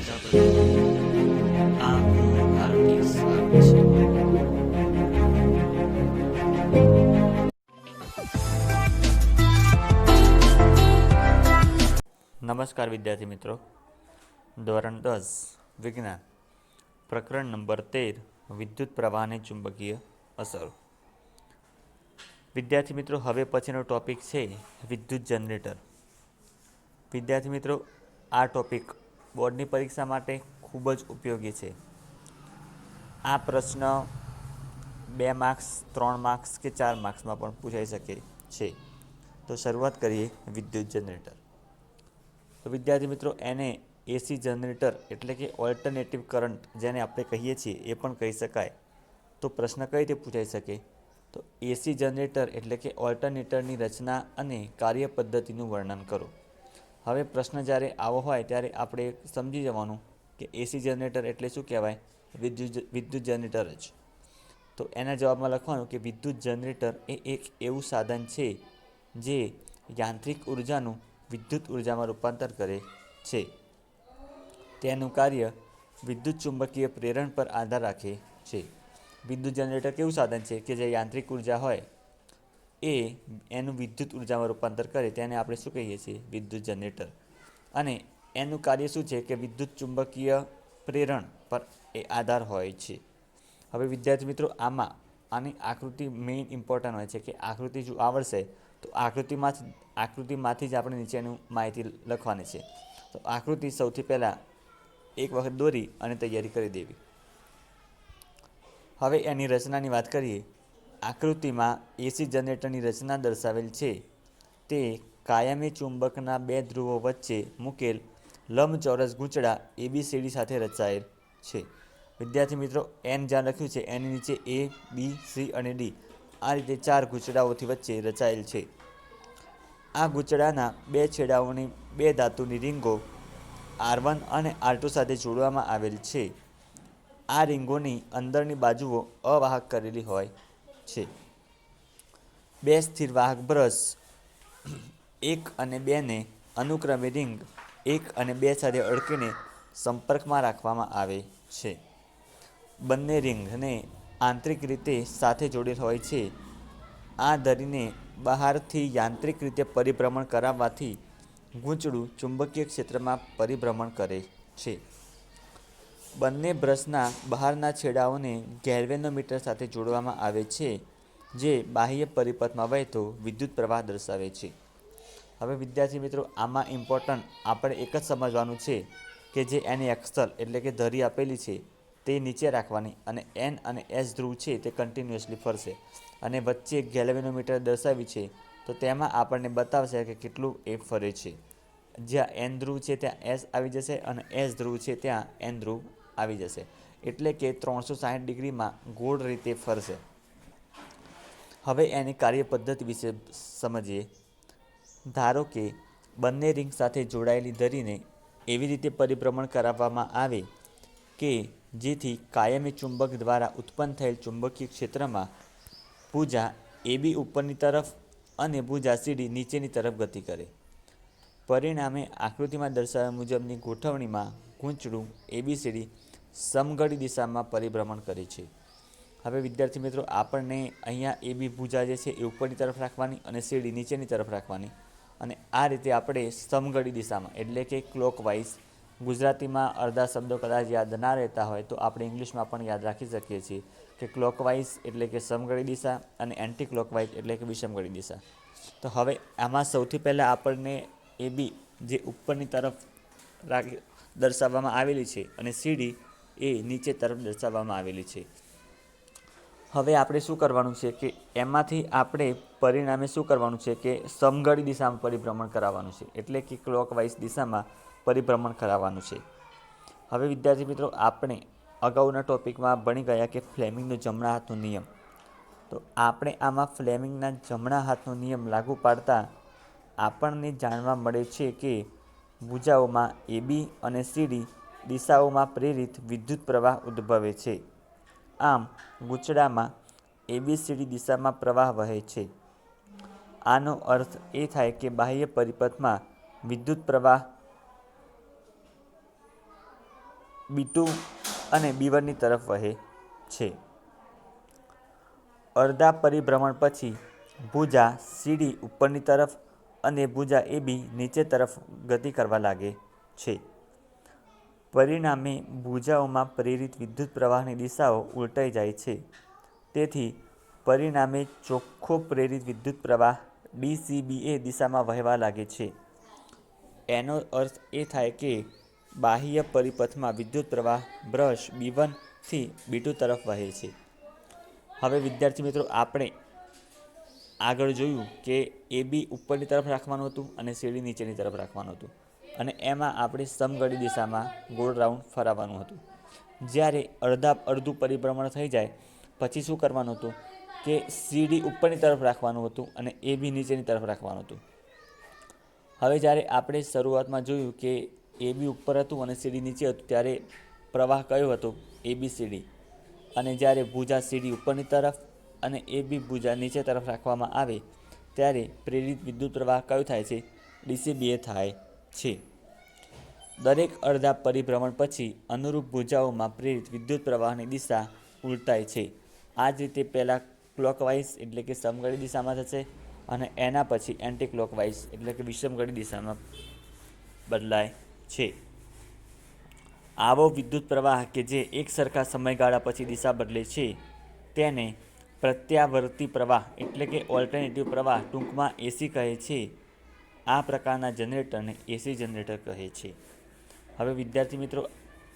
ચર્ચા પ્રવૃત્તિમાં આપનું હાર્દિક સ્વાગત છે. નમસ્કાર વિદ્યાર્થી મિત્રો, ધોરણ 10 વિજ્ઞાન, પ્રકરણ નંબર 13 વિદ્યુત પ્રવાહની ચુંબકીય અસરો. વિદ્યાર્થી મિત્રો, હવે પછીનો ટોપિક છે વિદ્યુત જનરેટર. વિદ્યાર્થી મિત્રો, આ ટોપિક બોર્ડની પરીક્ષા માટે ખૂબ જ ઉપયોગી છે. આ પ્રશ્ન 2 માર્ક્સ, 3 માર્ક્સ કે 4 માર્ક્સમાં પણ પૂછાઈ શકે છે. તો શરૂઆત કરીએ વિદ્યુત જનરેટર. તો વિદ્યાર્થી મિત્રો, એને એસી જનરેટર એટલે કે ઓલ્ટરનેટિવ કરંટ જેને આપણે કહીએ છીએ એ પણ કહી શકાય. તો પ્રશ્ન કઈ રીતે પૂછાઈ શકે? તો એસી જનરેટર એટલે કે ઓલ્ટરનેટરની રચના અને કાર્ય પદ્ધતિનું વર્ણન કરો. હવે પ્રશ્ન જ્યારે આવો હોય ત્યારે આપણે સમજી જવાનું કે એસી જનરેટર એટલે શું કહેવાય? વિદ્યુત જનરેટર જ. તો એના જવાબમાં લખવાનું કે વિદ્યુત જનરેટર એ એક એવું સાધન છે જે યાંત્રિક ઉર્જાનું વિદ્યુત ઉર્જામાં રૂપાંતર કરે છે. તેનું કાર્ય વિદ્યુત ચુંબકીય પ્રેરણ પર આધાર રાખે છે. વિદ્યુત જનરેટર કેવું સાધન છે કે જે યાંત્રિક ઉર્જા હોય એનું વિદ્યુત ઉર્જામાં રૂપાંતર કરે, તેને આપણે શું કહીએ છીએ? વિદ્યુત જનરેટર. અને એનું કાર્ય શું છે કે વિદ્યુત ચુંબકીય પ્રેરણ પર એ આધાર હોય છે. હવે વિદ્યાર્થી મિત્રો, આની આકૃતિ મેઇન ઇમ્પોર્ટન્ટ હોય છે કે આકૃતિ જો આવડશે તો આકૃતિમાંથી જ આપણે નીચેનું માહિતી લખવાની છે. તો આકૃતિ સૌથી પહેલાં એક વખત દોરી અને તૈયારી કરી દેવી. હવે એની રચનાની વાત કરીએ. આકૃતિમાં એસી જનરેટરની રચના દર્શાવેલ છે. તે કાયમી ચુંબકના 2 ધ્રુવો વચ્ચે મૂકેલ લંબચોરસ ગૂંચળા ABCD સાથે રચાયેલ છે. વિદ્યાર્થી મિત્રો, એન જ્યાં લખ્યું છે એની નીચે A, B, C અને D આ રીતે 4 ગૂંચળાઓથી વચ્ચે રચાયેલ છે. આ ગૂંચળાના 2 છેડાઓની 2 ધાતુની રીંગો R1 અને R2 સાથે જોડવામાં આવેલ છે. આ રીંગોની અંદરની બાજુઓ અવાહક કરેલી હોય છે. 2 સ્થિર વાહક બ્રશ 1 અને 2 ને અનુક્રમે રીંગ 1 અને 2 સાથે અડકીને સંપર્કમાં રાખવામાં આવે છે. બંને રીંગને આંતરિક રીતે સાથે જોડેલ હોય છે. આ ધરીને બહારથી યાંત્રિક રીતે પરિભ્રમણ કરાવવાથી ગૂંચળું ચુંબકીય ક્ષેત્રમાં પરિભ્રમણ કરે છે. બંને બ્રશના બહારના છેડાઓને ગેલ્વેનોમીટર સાથે જોડવામાં આવે છે, જે બાહ્ય પરિપથમાં વહેતો વિદ્યુત પ્રવાહ દર્શાવે છે. હવે વિદ્યાર્થી મિત્રો, આમાં ઇમ્પોર્ટન્ટ આપણે એક જ સમજવાનું છે કે જે એની એક્સલ એટલે કે ધરી આપેલી છે તે નીચે રાખવાની અને N અને S ધ્રુવ છે તે કન્ટિન્યુઅસલી ફરશે. અને વચ્ચે ગેલ્વેનોમીટર દર્શાવી છે તો તેમાં આપણને બતાવશે કે કેટલું એ ફરે છે. જ્યાં N ધ્રુવ છે ત્યાં S આવી જશે અને S ધ્રુવ છે ત્યાં N ધ્રુવ આવી જશે. એટલે કે 360 ડિગ્રીમાં ગોળ રીતે ફરશે. હવે એની કાર્ય પદ્ધતિ વિશે સમજીએ. ધારો કે બંને રીંગ સાથે જોડાયેલી ધરીને એવી રીતે પરિભ્રમણ કરાવવામાં આવે કે જેથી કાયમી ચુંબક દ્વારા ઉત્પન્ન થયેલ ચુંબકીય ક્ષેત્રમાં ભુજા AB ઉપરની તરફ અને ભુજા CD નીચેની તરફ ગતિ કરે. પરિણામે આકૃતિમાં દર્શાવ્યા મુજબની ગોઠવણીમાં ગૂંચળું ABCD સમઘડી દિશામાં પરિભ્રમણ કરે છે. હવે વિદ્યાર્થી મિત્રો, આપણને અહીંયા AB ભુજા જે છે એ ઉપરની તરફ રાખવાની અને CD નીચેની તરફ રાખવાની. અને આ રીતે આપણે સમઘડી દિશામાં એટલે કે ક્લોકવાઇઝ, ગુજરાતીમાં અડધા શબ્દો કદાચ યાદ ના રહેતા હોય તો આપણે ઇંગ્લિશમાં પણ યાદ રાખી શકીએ છીએ કે ક્લોકવાઇઝ એટલે કે સમઘડી દિશા અને એન્ટી ક્લોકવાઇઝ એટલે કે વિષમઘડી દિશા. તો હવે આમાં સૌથી પહેલાં આપણને AB જે ઉપરની તરફ દર્શાવવામાં આવેલી છે અને CD એ નીચે તરફ દર્શાવવામાં આવેલી છે. હવે આપણે શું કરવાનું છે કે એમાંથી આપણે પરિણામે શું કરવાનું છે કે સમઘડી દિશામાં પરિભ્રમણ કરાવવાનું છે, એટલે કે ક્લોકવાઇઝ દિશામાં પરિભ્રમણ કરાવવાનું છે. હવે વિદ્યાર્થી મિત્રો, આપણે અગાઉના ટોપિકમાં ભણી ગયા કે ફ્લેમિંગનો જમણા હાથનો નિયમ. તો આપણે આમાં ફ્લેમિંગના જમણા હાથનો નિયમ લાગુ પાડતા આપણને જાણવા મળે છે કે ભુજાઓમાં AB અને CD દિશાઓમાં પ્રેરિત વિદ્યુત પ્રવાહ ઉદ્ભવે છે. આમ ગૂંચળામાં ABCD દિશામાં પ્રવાહ વહે છે. આનો અર્થ એ થાય કે બાહ્ય પરિપથમાં વિદ્યુત પ્રવાહ B2 અને B1ની તરફ વહે છે. અડધા પરિભ્રમણ પછી ભુજા CD ઉપરની તરફ અને ભુજા AB નીચે તરફ ગતિ કરવા લાગે છે. પરિણામે ભુજાઓમાં પ્રેરિત વિદ્યુત પ્રવાહની દિશાઓ ઉલટાઈ જાય છે. તેથી પરિણામે ચોખ્ખો પ્રેરિત વિદ્યુત પ્રવાહ DCBA દિશામાં વહેવા લાગે છે. એનો અર્થ એ થાય કે બાહ્ય પરિપથમાં વિદ્યુત પ્રવાહ બ્રશ B1 થી B2 તરફ વહે છે. હવે વિદ્યાર્થી મિત્રો, આપણે આગળ જોયું કે AB ઉપરની તરફ રાખવાનું હતું અને CD નીચેની તરફ રાખવાનું હતું, અને એમાં આપણે સમઘડી દિશામાં ગોળ રાઉન્ડ ફરાવવાનું હતું. જ્યારે અડધું પરિભ્રમણ થઈ જાય પછી શું કરવાનું હતું કે CD ઉપરની તરફ રાખવાનું હતું અને AB નીચેની તરફ રાખવાનું હતું. હવે જ્યારે આપણે શરૂઆતમાં જોયું કે AB ઉપર હતું અને CD નીચે હતું, ત્યારે પ્રવાહ કયો હતો? ABCD. અને જ્યારે ભુજા CD ઉપરની તરફ અને AB ભુજા નીચે તરફ રાખવામાં આવે ત્યારે પ્રેરિત વિદ્યુત પ્રવાહ કયો થાય છે? DCBA થાય છે. દરેક અડધા પરિભ્રમણ પછી અનુરૂપ ભુજાઓમાં પ્રેરિત વિદ્યુત પ્રવાહની દિશા ઉલટાય છે. આ જ રીતે પહેલાં ક્લોકવાઇઝ એટલે કે સમઘડી દિશામાં થશે અને એના પછી એન્ટી ક્લોકવાઇઝ એટલે કે વિષમઘડી દિશામાં બદલાય છે. આવો વિદ્યુત પ્રવાહ કે જે એક સરખા સમયગાળા પછી દિશા બદલે છે તેને પ્રત્યાવર્તી પ્રવાહ એટલે કે ઓલ્ટરનેટિવ પ્રવાહ, ટૂંકમાં AC કહે છે. આ પ્રકારના જનરેટરને AC જનરેટર કહે છે. હવે વિદ્યાર્થી મિત્રો,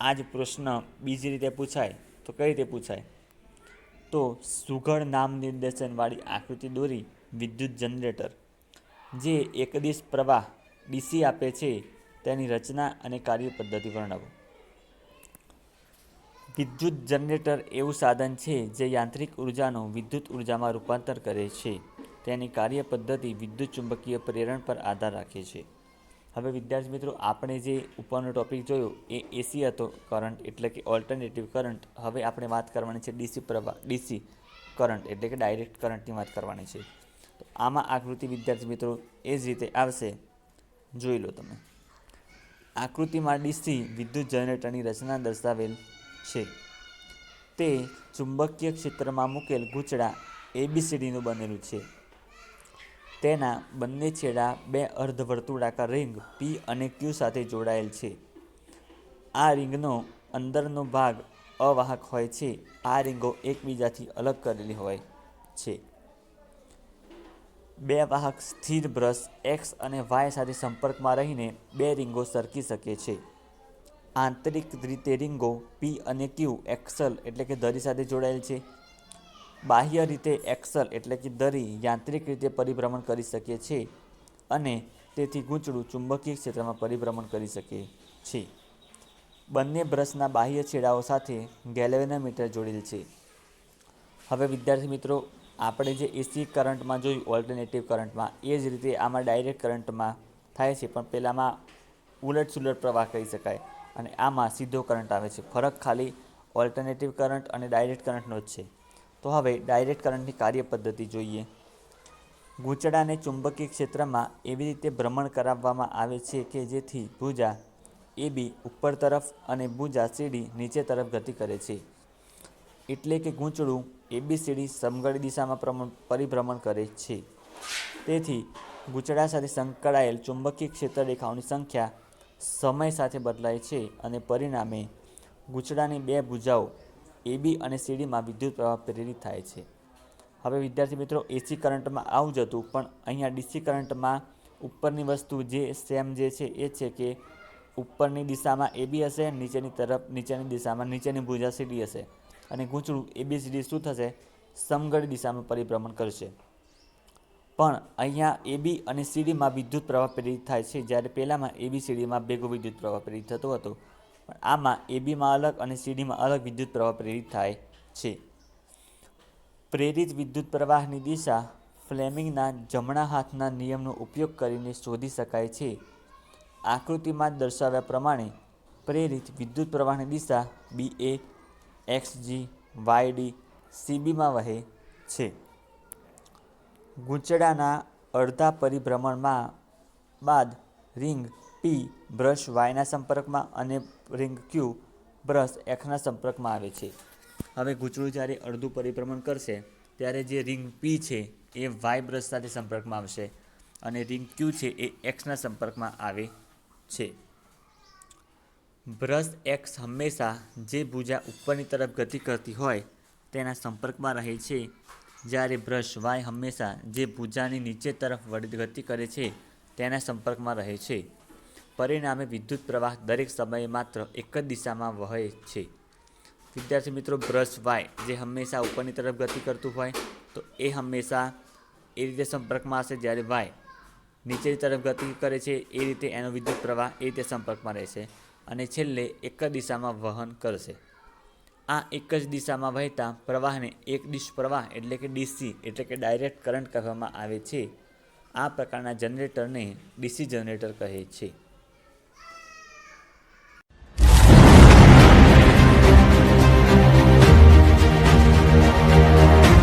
આ જ પ્રશ્ન બીજી રીતે પૂછાય તો કઈ રીતે પૂછાય? તો સુઘડ નામ નિર્દેશનવાળી આકૃતિ દોરી વિદ્યુત જનરેટર જે એકદિશ પ્રવાહ DC આપે છે તેની રચના અને કાર્ય પદ્ધતિ વર્ણવો. વિદ્યુત જનરેટર એવું સાધન છે જે યાંત્રિક ઉર્જાનો વિદ્યુત ઉર્જામાં રૂપાંતર કરે છે. તેની કાર્ય પદ્ધતિ વિદ્યુત ચુંબકીય પ્રેરણ પર આધાર રાખે છે. હવે વિદ્યાર્થી મિત્રો, આપણે જે ઉપરનો ટોપિક જોયો એ AC હતો, કરંટ એટલે કે ઓલ્ટરનેટિવ કરંટ. હવે આપણે વાત કરવાની છે DC કરંટ એટલે કે ડાયરેક્ટ કરંટની વાત કરવાની છે. તો આમાં આકૃતિ વિદ્યાર્થી મિત્રો એ જ રીતે આવશે, જોઈ લો તમે. આકૃતિમાં DC વિદ્યુત જનરેટરની રચના દર્શાવેલ છે. તે ચુંબકીય ક્ષેત્રમાં મૂકેલ ગૂંચળા ABCDનું બનેલું છે. તેના બંને છેડા બે અર્ધવર્તુળાકાર રિંગ P અને Q સાથે જોડાયેલ છે. આ રિંગનો અંદરનો ભાગ અવાહક હોય છે. આ રિંગો એકબીજાથી અલગ કરેલી હોય છે. બે વાહક સ્થિર બ્રશ X અને Y સાથે સંપર્કમાં રહીને બે રીંગો સરકી શકે છે. આંતરિક રીતે રીંગો P અને Q એક્સલ એટલે કે ધરી સાથે જોડાયેલ છે. બાહ્ય રીતે એક્સલ એટલે કે ધરી યાંત્રિક રીતે પરિભ્રમણ કરી શકે છે અને તેથી ગૂંચળું ચુંબકીય ક્ષેત્રમાં પરિભ્રમણ કરી શકે છે. બંને બ્રશના બાહ્ય છેડાઓ સાથે ગેલ્વેનોમીટર જોડેલ છે. હવે વિદ્યાર્થી મિત્રો, આપણે જે AC કરંટમાં જોયું ઓલ્ટરનેટિવ કરંટમાં, એ જ રીતે આમાં ડાયરેક્ટ કરંટમાં થાય છે, પણ પહેલાંમાં ઉલટસુલટ પ્રવાહ કહી શકાય અને આમાં સીધો કરંટ આવે છે. ફરક ખાલી ઓલ્ટરનેટિવ કરંટ અને ડાયરેક્ટ કરંટનો જ છે. તો હવે ડાયરેક્ટ કરંટની કાર્ય પદ્ધતિ જોઈએ. ગૂંચળાને ચુંબકીય ક્ષેત્રમાં એવી રીતે ભ્રમણ કરાવવામાં આવે છે કે જેથી ભુજા AB ઉપર તરફ અને ભુજા CD નીચે તરફ ગતિ કરે છે. એટલે કે ગૂંચળું ABCD સમઘડી દિશામાં પરિભ્રમણ કરે છે. તેથી ગૂંચળા સાથે સંકળાયેલ ચુંબકીય ક્ષેત્ર રેખાઓની સંખ્યા સમય સાથે બદલાય છે અને પરિણામે ગૂંચળાની બે ભુજાઓ AB અને CDમાં વિદ્યુત પ્રવાહ પ્રેરિત થાય છે. હવે વિદ્યાર્થી મિત્રો, AC કરંટમાં આવું જ હતું, પણ અહીંયા DC કરંટમાં ઉપરની વસ્તુ જે સેમ જે છે એ છે કે ઉપરની દિશામાં AB હશે, નીચેની દિશામાં નીચેની ભુજા CD હશે અને ગૂંચળું ABCD શું થશે? સમઘડી દિશામાં પરિભ્રમણ કરશે. પણ અહીંયા AB અને CDમાં વિદ્યુત પ્રવાહ પ્રેરિત થાય છે, જ્યારે પહેલામાં ABCDમાં ભેગો વિદ્યુત પ્રવાહ પ્રેરિત થતો હતો. પણ આમાં ABમાં અલગ અને CDમાં અલગ વિદ્યુત પ્રવાહ પ્રેરિત થાય છે. પ્રેરિત વિદ્યુત પ્રવાહની દિશા ફ્લેમિંગના જમણા હાથના નિયમનો ઉપયોગ કરીને શોધી શકાય છે. આકૃતિમાં દર્શાવ્યા પ્રમાણે પ્રેરિત વિદ્યુત પ્રવાહની દિશા BA, XG, YD, CBમાં વહે છે. ગૂંચળાના અડધા પરિભ્રમણમાં બાદ રિંગ P બ્રશ Yના સંપર્કમાં અને રિંગ Q બ્રશ એક્સના સંપર્કમાં આવે છે. હવે ગૂંચળું જ્યારે અડધું પરિભ્રમણ કરશે ત્યારે જે રિંગ પી છે એ વાય બ્રશ સાથે સંપર્કમાં આવશે અને રિંગ ક્યુ છે એ એક્સના સંપર્કમાં આવે છે. બ્રશ એક્સ હંમેશા જે ભુજા ઉપરની તરફ ગતિ કરતી હોય તેના સંપર્કમાં રહે છે, જ્યારે બ્રશ વાય હંમેશા જે ભુજાની નીચે તરફ ગતિ કરે છે તેના સંપર્કમાં રહે છે. પરિણામે વિદ્યુત પ્રવાહ દરેક સમયે માત્ર એક જ દિશામાં વહે છે. વિદ્યાર્થી મિત્રો, બ્રશ વાય જે હંમેશા ઉપરની તરફ ગતિ કરતું હોય તો એ હંમેશા એ રીતે સંપર્કમાં હશે, જ્યારે વાય નીચેની તરફ ગતિ કરે છે એ રીતે એનો વિદ્યુત પ્રવાહ એ રીતે સંપર્કમાં રહેશે અને છેલ્લે એક જ દિશામાં વહન કરશે. આ એક જ દિશામાં વહેતા પ્રવાહને એક દિશ પ્રવાહ એટલે કે ડીસી એટલે કે ડાયરેક્ટ કરંટ કહેવામાં આવે છે. આ પ્રકારના જનરેટરને ડીસી જનરેટર કહે છે.